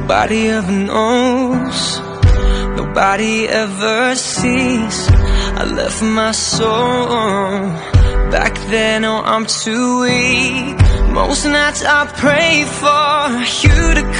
nobody ever knows, nobody ever sees. I left my soul back then, oh I'm too weak. Most nights I pray for you to come